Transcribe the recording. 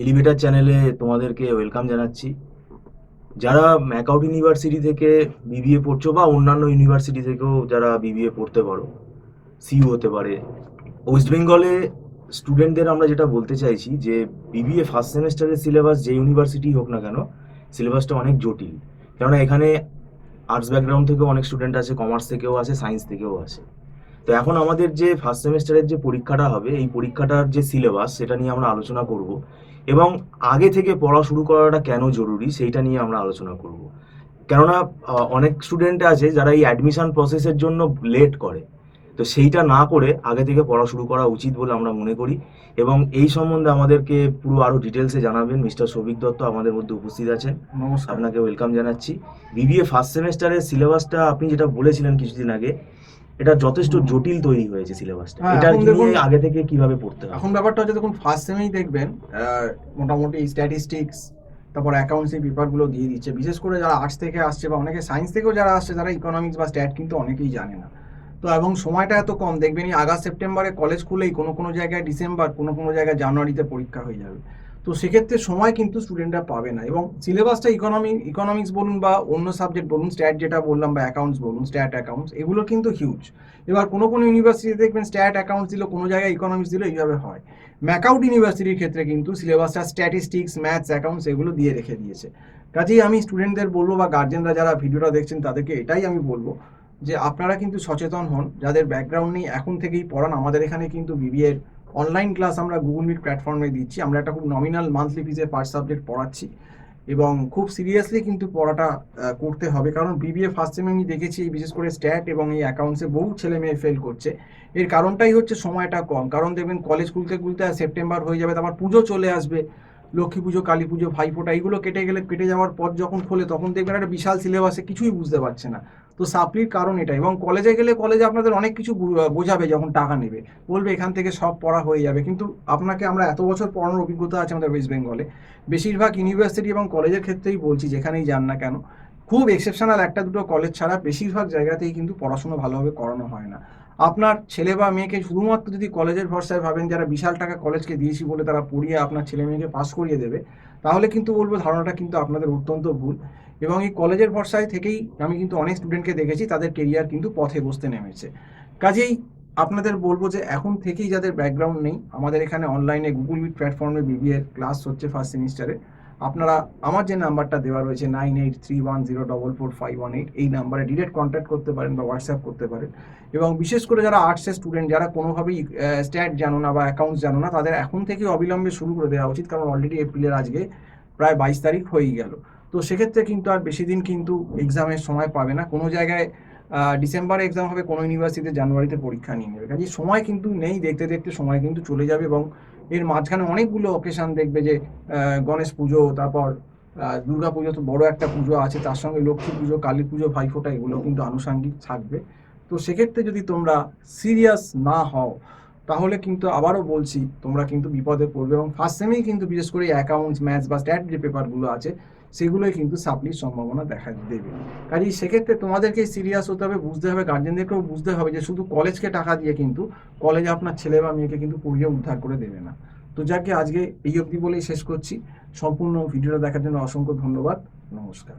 Elevator চ্যানেলে তোমাদেরকে welcome জানাচ্ছি। যারা ম্যাকআউট ইউনিভার্সিটি থেকে বিবিএ পড়ছো বা অন্যান্য ইউনিভার্সিটি থেকেও যারা বিবিএ পড়তে পারো, সিইউ হতে পারে, ওয়েস্ট বেঙ্গলে স্টুডেন্টদের আমরা যেটা বলতে চাইছি যে বিবিএ ফার্স্ট সেমেস্টারের সিলেবাস যে ইউনিভার্সিটি হোক না কেন, সিলেবাসটা অনেক জটিল। কেননা এখানে আর্টস ব্যাকগ্রাউন্ড থেকেও অনেক স্টুডেন্ট আছে, কমার্স থেকেও আছে, সায়েন্স থেকেও আছে। তো এখন আমাদের যে ফার্স্ট সেমেস্টারের যে পরীক্ষাটা হবে, এই পরীক্ষাটার যে সিলেবাস সেটা নিয়ে আমরা আলোচনা করব, এবং আগে থেকে পড়া শুরু করাটা কেন জরুরি সেইটা নিয়ে আমরা আলোচনা করব। কেননা অনেক স্টুডেন্ট আছে যারা এই অ্যাডমিশন প্রসেসের জন্য লেট করে। তো সেইটা না করে আগে থেকে পড়া শুরু করা উচিত বলে আমরা মনে করি। এবং এই সম্বন্ধে আমাদেরকে পুরো আরো ডিটেলসে জানাবেন মিস্টার সৌভিক দত্ত আমাদের মধ্যে উপস্থিত আছেন। নমস্কার। আপনাকে ওয়েলকাম জানাচ্ছি। বিবিএ ফার্স্ট সেমেস্টারের সিলেবাসটা আপনি যেটা বলেছিলেন কিছুদিন আগে, এটা যথেষ্ট হুম। জটিল তৈরি হয়েছে সিলেবাসটা। হ্যাঁ, এটা এখন নিয়ে দেখুন, আগে থেকে কিভাবে পড়তে হবে? এখন ব্যাপারটা হচ্ছে, দেখুন, ফার্স্ট সেমেই দেখবেন মোটামুটি স্ট্যাটিস্টিক্স, তারপর অ্যাকাউন্টস, এই পেপারগুলো দিয়ে দিচ্ছে। বিশেষ করে যারা আর্টস থেকে আসছে বা অনেকে সায়েন্স থেকেও যারা আসছে, যারা ইকোনমিক্স বা স্ট্যাট কিন্তু অনেকেই জানে না। তো এবং সময়টা এত কম, দেখবেন এই আগস্ট সেপ্টেম্বরে কলেজ খুলেই কোনো কোনো জায়গায় ডিসেম্বর, কোনো কোনো জায়গায় জানুয়ারিতে পরীক্ষা হয়ে যাবে। তো সেক্ষেত্রে সময় কিন্তু স্টুডেন্টরা পাবে না, এবং সিলেবাসটা ইকোনমিক্স বলুন বা অন্য সাবজেক্ট বলুন, স্ট্যাট যেটা বললাম বা অ্যাকাউন্টস বলুন, স্ট্যাট অ্যাকাউন্টস এগুলো কিন্তু হিউজ। এবার কোনো কোনো ইউনিভার্সিটি দেখবেন স্ট্যাট অ্যাকাউন্টস দিল, কোনো জায়গায় ইকোনমিক্স দিল, এইভাবে হয়। ম্যাকআউট ইউনিভার্সিটির ক্ষেত্রে কিন্তু সিলেবাসটা স্ট্যাটিস্টিক্স, ম্যাথস, অ্যাকাউন্টস এগুলো দিয়ে রেখে দিয়েছে। কাজেই আমি স্টুডেন্টদের বলবো বা গার্জেনরা যারা ভিডিওটা দেখছেন তাদেরকে এটাই আমি বলবো যে আপনারা কিন্তু সচেতন হন, যাদের ব্যাকগ্রাউন্ড নেই এখন থেকেই পড়ান। আমাদের এখানে কিন্তু বিবিএর অনলাইন ক্লাস আমরা গুগল মিট প্ল্যাটফর্মে দিচ্ছি। আমরা একটা খুব নমিনাল মান্থলি ফিজে পার সাবজেক্ট পড়াচ্ছি, এবং খুব সিরিয়াসলি কিন্তু পড়াটা করতে হবে। কারণ বিবিএ ফার্স্ট সেমে আমি দেখেছি বিশেষ করে স্ট্যাট এবং এই অ্যাকাউন্টসে বহু ছেলে মেয়ে ফেল করছে। এর কারণটাই হচ্ছে সময়টা কম। কারণ দেখবেন কলেজ খুলতে খুলতে সেপ্টেম্বর হয়ে যাবে, তারপর পুজো চলে আসবে, লক্ষ্মী পুজো, কালী পুজো, ভাইফোঁটা, এইগুলো কেটে যাওয়ার পর যখন খোলে তখন দেখবেন একটা বিশাল সিলেবাসে কিছুই বুঝতে পারছে না। তো সাপ্লির কারণ এটা। এবং কলেজে গেলে কলেজে আপনাদের অনেক কিছু বোঝাবে, যখন টাকা নেবে বলবে এখান থেকে সব পড়া হয়ে যাবে, কিন্তু আপনাকে, আমরা এত বছর পড়ানোর অভিজ্ঞতা আছে আমাদের ওয়েস্ট বেঙ্গলে, বেশিরভাগ ইউনিভার্সিটি এবং কলেজের ক্ষেত্রেই বলছি, যেখানেই যান না কেন, খুব এক্সেপশনাল একটা দুটো কলেজ ছাড়া বেশিরভাগ জায়গাতেই কিন্তু পড়াশুনো ভালোভাবে করানো হয় না। আপনার ছেলে বা মেয়েকে শুধুমাত্র যদি কলেজের ভরসায় ভাবেন, যারা বিশাল টাকা কলেজকে দিয়েছি বলে তারা পড়িয়ে আপনার ছেলে মেয়েকে পাস করিয়ে দেবে, তাহলে কিন্তু বলবো ধারণাটা কিন্তু আপনাদের অত্যন্ত ভুল। এবং এই কলেজের ভরসায় থেকেই আমি কিন্তু অনেক স্টুডেন্টকে দেখেছি তাদের কেরিয়ার কিন্তু পথে বসতে নেমেছে। কাজেই আপনাদের বলবো যে এখন থেকেই যাদের ব্যাকগ্রাউন্ড নেই, আমাদের এখানে অনলাইনে গুগল মিট প্ল্যাটফর্মে বিবিএর ক্লাস হচ্ছে ফার্স্ট সেমিস্টারে। আপনারা আমার যে নাম্বারটা দেওয়া রয়েছে 9831044518, এই নাম্বারে ডিরেক্ট কন্ট্যাক্ট করতে পারেন বা হোয়াটসঅ্যাপ করতে পারেন। এবং বিশেষ করে যারা আর্টসের স্টুডেন্ট, যারা কোনোভাবেই স্ট্যাট জানো না বা অ্যাকাউন্টস জানো না, তাদের এখন থেকে অবিলম্বে শুরু করে দেওয়া উচিত। কারণ অলরেডি এপ্রিলের আজকে প্রায় 22 তারিখ হয়েই গেল। তো সেক্ষেত্রে কিন্তু আর বেশি দিন কিন্তু এক্সামের সময় পাবে না। কোনো জায়গায় ডিসেম্বরে এক্সাম হবে, কোনো ইউনিভার্সিটিতে জানুয়ারিতে পরীক্ষা নিয়ে নেবে। কাজে সময় কিন্তু নেই, দেখতে দেখতে সময় কিন্তু চলে যাবে। এবং এর মাঝখানে অনেকগুলো অকেশান দেখবে যে গণেশ পুজো, তারপর দুর্গা পুজো তো বড় একটা পুজো আছে, তার সঙ্গে লক্ষ্মী পুজো, কালী পুজো, ভাইফোঁটা, এগুলো কিন্তু আনুষঙ্গিক থাকবে। তো সেক্ষেত্রে যদি তোমরা সিরিয়াস না হও, তাহলে কিন্তু আবারও বলছি তোমরা কিন্তু বিপদে পড়বে। এবং ফার্স্ট সেমেই কিন্তু বিশেষ করে অ্যাকাউন্টস, ম্যাথস বা স্ট্যাট যে পেপারগুলো আছে, সেগুলোই কিন্তু সাপ্লির সম্ভাবনা দেখা দেবে। কাজেই সেক্ষেত্রে তোমাদেরকেই সিরিয়াস হতে হবে, বুঝতে হবে, গার্জেনদেরকেও বুঝতে হবে যে শুধু কলেজকে টাকা দিয়ে কিন্তু কলেজে আপনার ছেলে বা মেয়েকে কিন্তু পড়িয়ে উদ্ধার করে দেবে না। তো যাকে আজকে এই অবধি বলেই শেষ করছি। সম্পূর্ণ ভিডিওটা দেখার জন্য অসংখ্য ধন্যবাদ। নমস্কার।